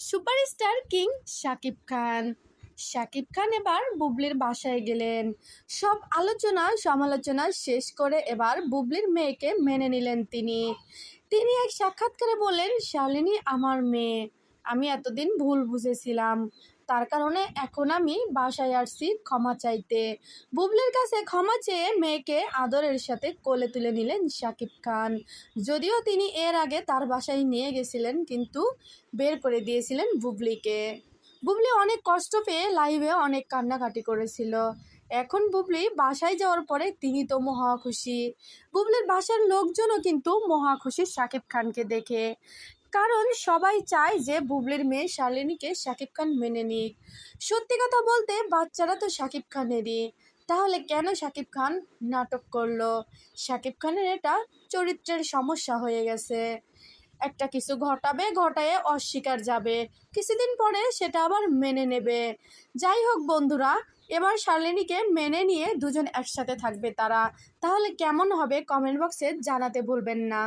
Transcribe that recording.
Superstar king Shakib Khan. Shakib Khan এবার বুবলির বাসায় গেলেন। সব আলোচনা সমালোচনা শেষ করে এবার বুবলির মেয়েকে মেনে নিলেন তিনি। তিনি এক সাক্ষাৎকারে বললেন, শালিনী আমার মেয়ে। আমি এতদিন ভুল বুঝেছিলাম, তার কারণে এখন আমি বাসায় আসছি ক্ষমা চাইতে। বুবলির কাছে ক্ষমা চেয়ে মেয়েকে আদরের সাথে কোলে তুলে নিলেন শাকিব খান। যদিও তিনি এর আগে তার বাসায় নিয়ে গেছিলেন, কিন্তু বের করে দিয়েছিলেন বুবলিকে। বুবলি অনেক কষ্ট পেয়ে লাইভে অনেক কান্নাকাটি করেছিল। এখন বুবলি বাসায় যাওয়ার পরে তিনি তো মহা খুশি। বুবলির বাসার লোকজনও কিন্তু মহা খুশি শাকিব খানকে দেখে, কারণ সবাই চায় যে বুবলির মেয়ে শালিনীকে শাকিব খান মেনে নিক। সত্যি কথা বলতে বাচ্চারা তো শাকিব খানেরই, তাহলে কেন শাকিব খান নাটক করলো? শাকিব খানের এটা চরিত্রের সমস্যা হয়ে গেছে। একটা কিছু ঘটাবে, ঘটায়ে অস্বীকার যাবে, কিছুদিন পরে সেটা আবার মেনে নেবে। যাই হোক বন্ধুরা, এবার শালিনীকে মেনে নিয়ে দুজন একসাথে থাকবে তারা। তাহলে কেমন হবে কমেন্ট বক্সে জানাতে ভুলবেন না।